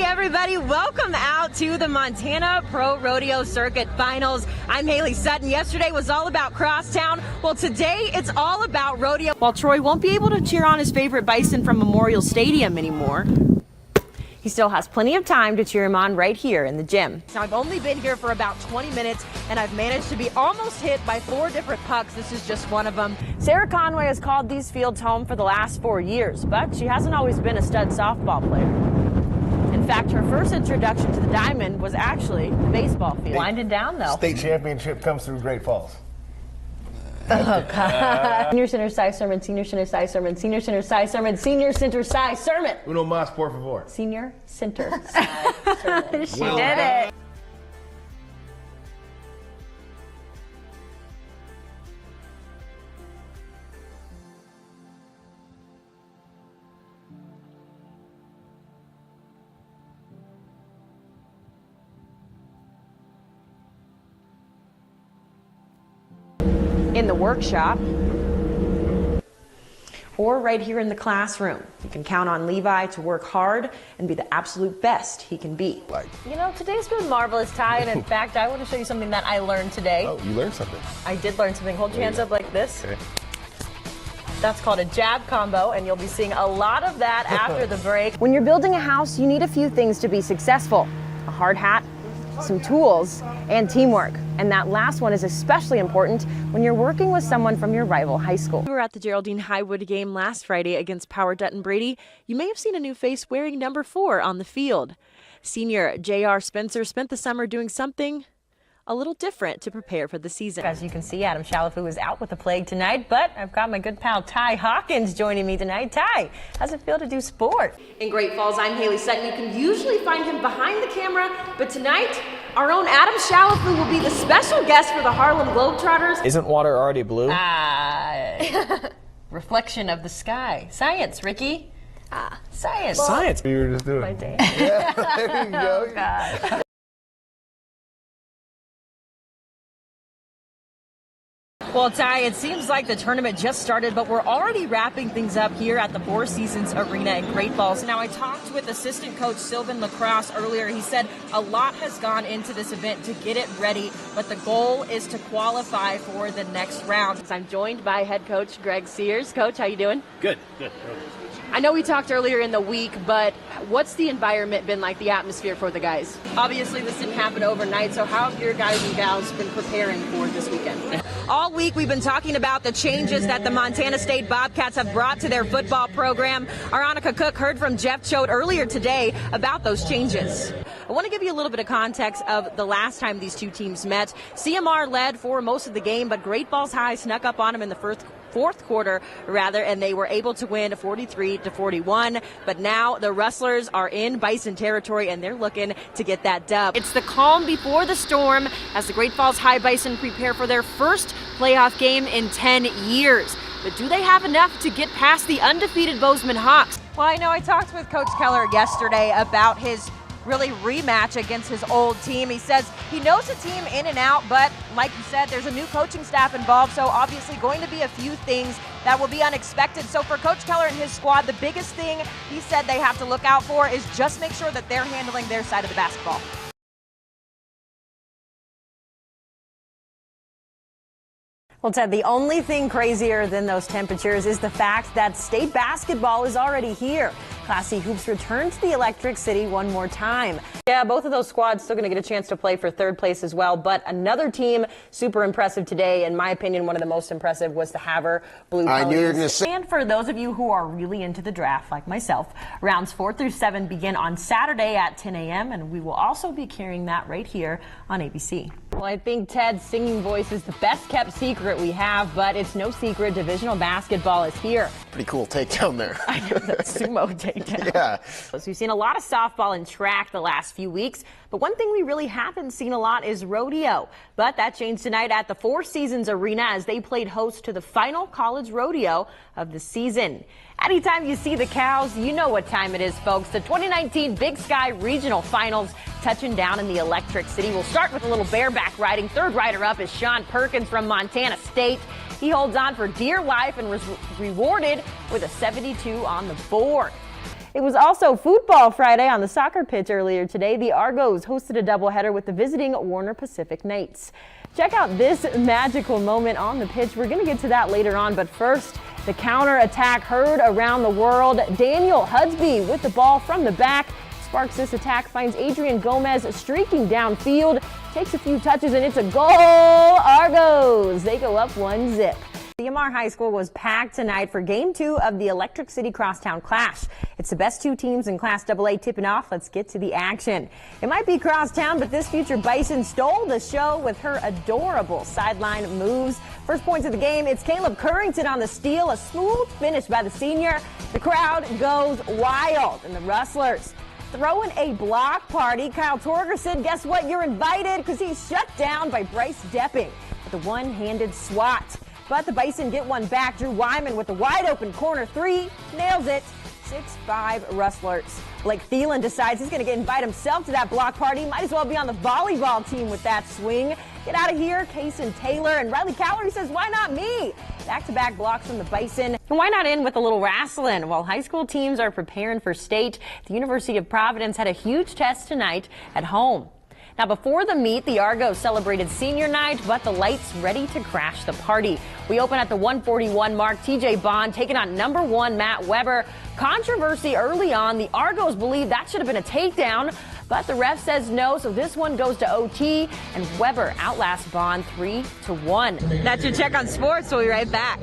Hey everybody, welcome out to the Montana Pro Rodeo Circuit Finals. I'm Hailey Sutton. Yesterday was all about crosstown. Well, today it's all about rodeo. While Troy won't be able to cheer on his favorite bison from Memorial Stadium anymore, he still has plenty of time to cheer him on right here in the gym. Now, I've only been here for about 20 minutes, and I've managed to be almost hit by 4 different pucks. This is just one of them. Sarah Conway has called these fields home for the last 4 years, but she hasn't always been a stud softball player. In fact, her first introduction to the diamond was actually the baseball field. Winding down, though. State championship comes through Great Falls. Oh, God. Senior center size sermon, senior center size sermon, senior center size sermon, senior center size sermon. Uno más, por favor. Senior center size sermon. She did it. In the workshop, or right here in the classroom. You can count on Levi to work hard and be the absolute best he can be. You know, today's been marvelous, Ty, and in fact, I want to show you something that I learned today. Oh, you learned something. I did learn something. Hold your hands up like this. Okay. That's called a jab combo, and you'll be seeing a lot of that after the break. When you're building a house, you need a few things to be successful. A hard hat, some tools, and teamwork. And that last one is especially important when you're working with someone from your rival high school. We were at the Geraldine Highwood game last Friday against Power Dutton Brady. You may have seen a new face wearing number 4 on the field. Senior J.R. Spencer spent the summer doing something a little different to prepare for the season. As you can see, Adam Shalafu is out with the plague tonight, but I've got my good pal Ty Hawkins joining me tonight. Ty, how's it feel to do sport? In Great Falls, I'm Hailey Sutton. You can usually find him behind the camera, but tonight, our own Adam Shalafu will be the special guest for the Harlem Globetrotters. Isn't water already blue? Reflection of the sky. Science, Ricky. Science. Science. You were just doing. My day. Yeah, there you go. Oh, God. Well, Ty, it seems like the tournament just started, but we're already wrapping things up here at the Four Seasons Arena in Great Falls. Now, I talked with assistant coach Sylvan Lacrosse earlier. He said a lot has gone into this event to get it ready, but the goal is to qualify for the next round. I'm joined by head coach Greg Sears. Coach, how you doing? Good. I know we talked earlier in the week, but what's the environment been like, the atmosphere for the guys? Obviously, this didn't happen overnight, so how have your guys and gals been preparing for this weekend? All week, we've been talking about the changes that the Montana State Bobcats have brought to their football program. Aronica Cook heard from Jeff Choate earlier today about those changes. I want to give you a little bit of context of the last time these two teams met. CMR led for most of the game, but Great Falls High snuck up on them in the fourth quarter, and they were able to win 43-41. But now the Rustlers are in Bison territory, and they're looking to get that dub. It's the calm before the storm as the Great Falls High Bison prepare for their first playoff game in 10 years. But do they have enough to get past the undefeated Bozeman Hawks? Well, I know I talked with Coach Keller yesterday about his really rematch against his old team. He says he knows the team in and out, but like you said, there's a new coaching staff involved, so obviously going to be a few things that will be unexpected. So for Coach Keller and his squad, the biggest thing he said they have to look out for is just make sure that they're handling their side of the basketball. Well, Ted, the only thing crazier than those temperatures is the fact that state basketball is already here. Class C Hoops return to the Electric City one more time. Yeah, both of those squads still going to get a chance to play for third place as well, but another team super impressive today. In my opinion, one of the most impressive was the Haver Blue Ponies. I knew you were going to say. And for those of you who are really into the draft, like myself, rounds 4 through 7 begin on Saturday at 10 a.m., and we will also be carrying that right here on ABC. Well, I think Ted's singing voice is the best kept secret we have, but it's no secret. Divisional basketball is here. Pretty cool takedown there. I know, that sumo takedown. Yeah. So we've seen a lot of softball and track the last few weeks, but one thing we really haven't seen a lot is rodeo. But that changed tonight at the Four Seasons Arena as they played host to the final college rodeo of the season. Anytime you see the cows, you know what time it is, folks. The 2019 Big Sky Regional Finals touching down in the Electric City. We'll start with a little bareback riding. Third rider up is Sean Perkins from Montana State. He holds on for dear life and was rewarded with a 72 on the board. It was also Football Friday on the soccer pitch earlier today. The Argos hosted a doubleheader with the visiting Warner Pacific Knights. Check out this magical moment on the pitch. We're going to get to that later on, but first, the counter-attack heard around the world. Daniel Hudsby with the ball from the back sparks this attack, finds Adrian Gomez streaking downfield, takes a few touches, and it's a goal. Argos, they go up 1-0. CMR High School was packed tonight for Game 2 of the Electric City Crosstown Clash. It's the best two teams in Class AA tipping off. Let's get to the action. It might be Crosstown, but this future Bison stole the show with her adorable sideline moves. First points of the game, it's Caleb Currington on the steal. A smooth finish by the senior. The crowd goes wild, and the Rustlers throwing a block party. Kyle Torgerson, guess what? You're invited because he's shut down by Bryce Depping with a one-handed swat. But the Bison get one back. Drew Wyman with the wide-open corner three. Nails it. 6-5 Rustlers. Blake Thielen decides he's going to invite himself to that block party. Might as well be on the volleyball team with that swing. Get out of here, Kaysen Taylor. And Riley Calorie says, why not me? Back-to-back blocks from the Bison. And why not in with a little wrestling? While high school teams are preparing for state, the University of Providence had a huge test tonight at home. Now, before the meet, the Argos celebrated senior night, but the Lights ready to crash the party. We open at the 141 mark. TJ Bond taking on number 1 Matt Weber. Controversy early on. The Argos believe that should have been a takedown, but the ref says no, so this one goes to OT, and Weber outlasts Bond 3-1. That's your check on sports. We'll be right back.